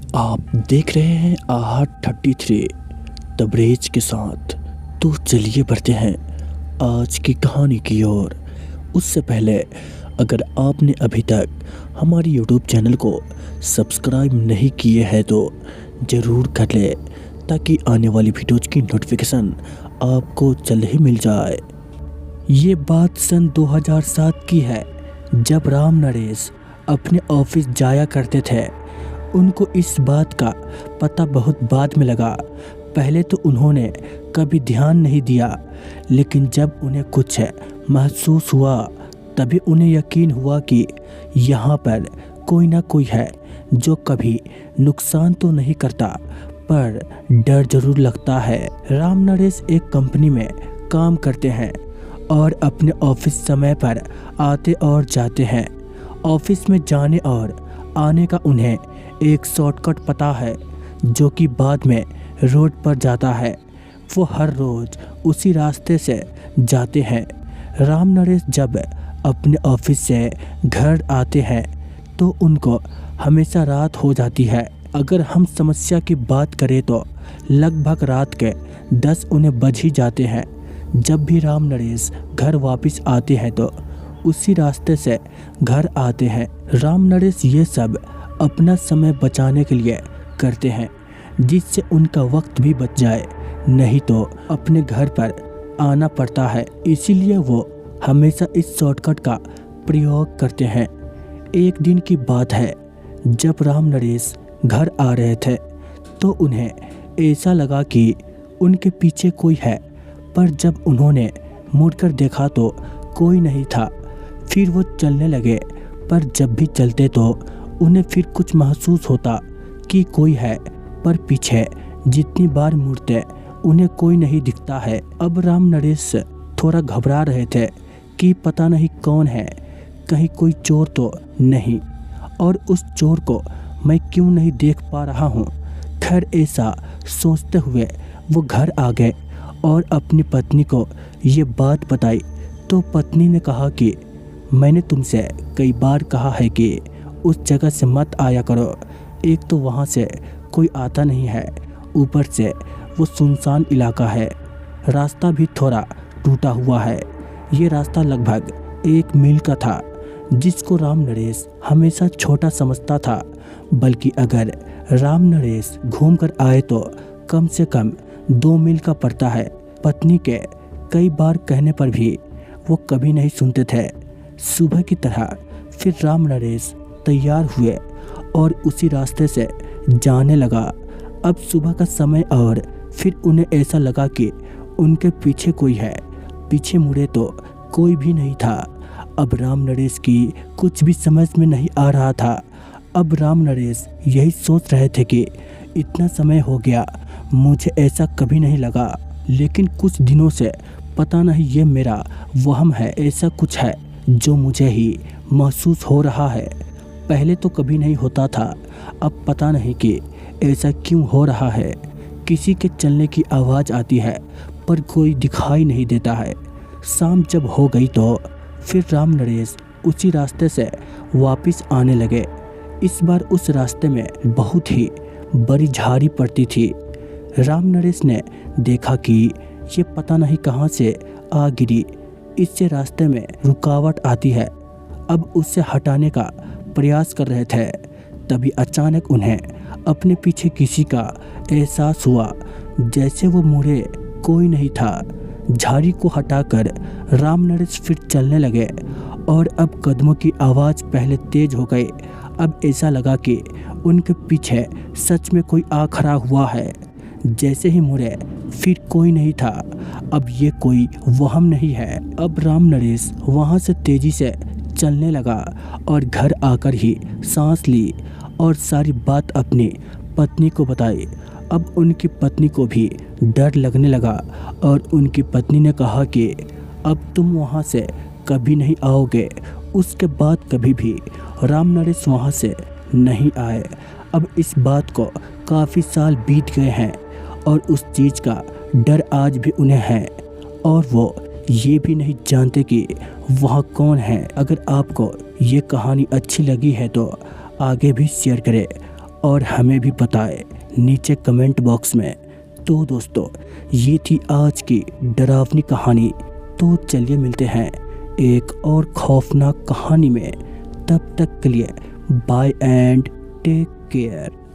आप देख रहे हैं AHA33 तबरेज के साथ। तो चलिए बढ़ते हैं आज की कहानी की ओर। उससे पहले अगर आपने अभी तक हमारी यूट्यूब चैनल को सब्सक्राइब नहीं किए हैं तो ज़रूर कर ले, ताकि आने वाली वीडियोज की नोटिफिकेशन आपको जल्द ही मिल जाए। ये बात सन 2007 की है, जब राम नरेश अपने ऑफिस जाया करते थे। उनको इस बात का पता बहुत बाद में लगा। पहले तो उन्होंने कभी ध्यान नहीं दिया, लेकिन जब उन्हें कुछ महसूस हुआ तभी उन्हें यकीन हुआ कि यहाँ पर कोई ना कोई है जो कभी नुकसान तो नहीं करता, पर डर जरूर लगता है। राम नरेश एक कंपनी में काम करते हैं और अपने ऑफिस समय पर आते और जाते हैं। ऑफिस में जाने और आने का उन्हें एक शॉर्टकट पता है, जो कि बाद में रोड पर जाता है। वो हर रोज उसी रास्ते से जाते हैं। राम नरेश जब अपने ऑफिस से घर आते हैं तो उनको हमेशा रात हो जाती है। अगर हम समस्या की बात करें तो लगभग रात के 10 उन्हें बज ही जाते हैं। जब भी राम नरेश घर वापस आते हैं तो उसी रास्ते से घर आते हैं। राम नरेश ये सब अपना समय बचाने के लिए करते हैं, जिससे उनका वक्त भी बच जाए, नहीं तो अपने घर पर आना पड़ता है। इसीलिए वो हमेशा इस शॉर्टकट का प्रयोग करते हैं। एक दिन की बात है, जब राम नरेश घर आ रहे थे तो उन्हें ऐसा लगा कि उनके पीछे कोई है, पर जब उन्होंने मुड़कर देखा तो कोई नहीं था। फिर वो चलने लगे, पर जब भी चलते तो उन्हें फिर कुछ महसूस होता कि कोई है, पर पीछे जितनी बार मुड़ते उन्हें कोई नहीं दिखता है। अब राम नरेश थोड़ा घबरा रहे थे कि पता नहीं कौन है, कहीं कोई चोर तो नहीं, और उस चोर को मैं क्यों नहीं देख पा रहा हूँ। खैर, ऐसा सोचते हुए वो घर आ गए और अपनी पत्नी को ये बात बताई। तो पत्नी ने कहा कि मैंने तुमसे कई बार कहा है कि उस जगह से मत आया करो। एक तो वहाँ से कोई आता नहीं है, ऊपर से वो सुनसान इलाका है, रास्ता भी थोड़ा टूटा हुआ है। ये रास्ता लगभग 1 मील का था, जिसको राम नरेश हमेशा छोटा समझता था। बल्कि अगर राम नरेश घूम कर आए तो कम से कम 2 मील का पड़ता है। पत्नी के कई बार कहने पर भी वो कभी नहीं सुनते थे। सुबह की तरह फिर राम नरेश तैयार हुए और उसी रास्ते से जाने लगा। अब सुबह का समय और फिर उन्हें ऐसा लगा कि उनके पीछे कोई है। पीछे मुड़े तो कोई भी नहीं था। अब राम नरेश की कुछ भी समझ में नहीं आ रहा था। अब राम नरेश यही सोच रहे थे कि इतना समय हो गया, मुझे ऐसा कभी नहीं लगा, लेकिन कुछ दिनों से पता नहीं ये मेरा वहम है, ऐसा कुछ है जो मुझे ही महसूस हो रहा है। पहले तो कभी नहीं होता था, अब पता नहीं कि ऐसा क्यों हो रहा है। किसी के चलने की आवाज़ आती है, पर कोई दिखाई नहीं देता है। शाम जब हो गई तो फिर राम नरेश उसी रास्ते से वापस आने लगे। इस बार उस रास्ते में बहुत ही बड़ी झाड़ी पड़ती थी। राम नरेश ने देखा कि ये पता नहीं कहाँ से आ गिरी, इससे रास्ते में रुकावट आती है। अब उससे हटाने का प्रयास कर रहे थे, तभी अचानक उन्हें अपने पीछे किसी का एहसास हुआ। जैसे वो मुड़े, कोई नहीं था। झाड़ी को हटाकर राम नरेश फिर चलने लगे और अब कदमों की आवाज़ पहले तेज हो गई। अब ऐसा लगा कि उनके पीछे सच में कोई आ खड़ा हुआ है। जैसे ही मुड़े, फिर कोई नहीं था। अब ये कोई वहम नहीं है। अब राम नरेश वहाँ से तेजी से चलने लगा और घर आकर ही सांस ली और सारी बात अपनी पत्नी को बताई। अब उनकी पत्नी को भी डर लगने लगा और उनकी पत्नी ने कहा कि अब तुम वहाँ से कभी नहीं आओगे। उसके बाद कभी भी राम नरेश वहाँ से नहीं आए। अब इस बात को काफ़ी साल बीत गए हैं और उस चीज़ का डर आज भी उन्हें है, और वो ये भी नहीं जानते कि वह कौन है। अगर आपको ये कहानी अच्छी लगी है तो आगे भी शेयर करें और हमें भी बताएं नीचे कमेंट बॉक्स में। तो दोस्तों, ये थी आज की डरावनी कहानी। तो चलिए मिलते हैं एक और खौफनाक कहानी में। तब तक के लिए बाय एंड टेक केयर।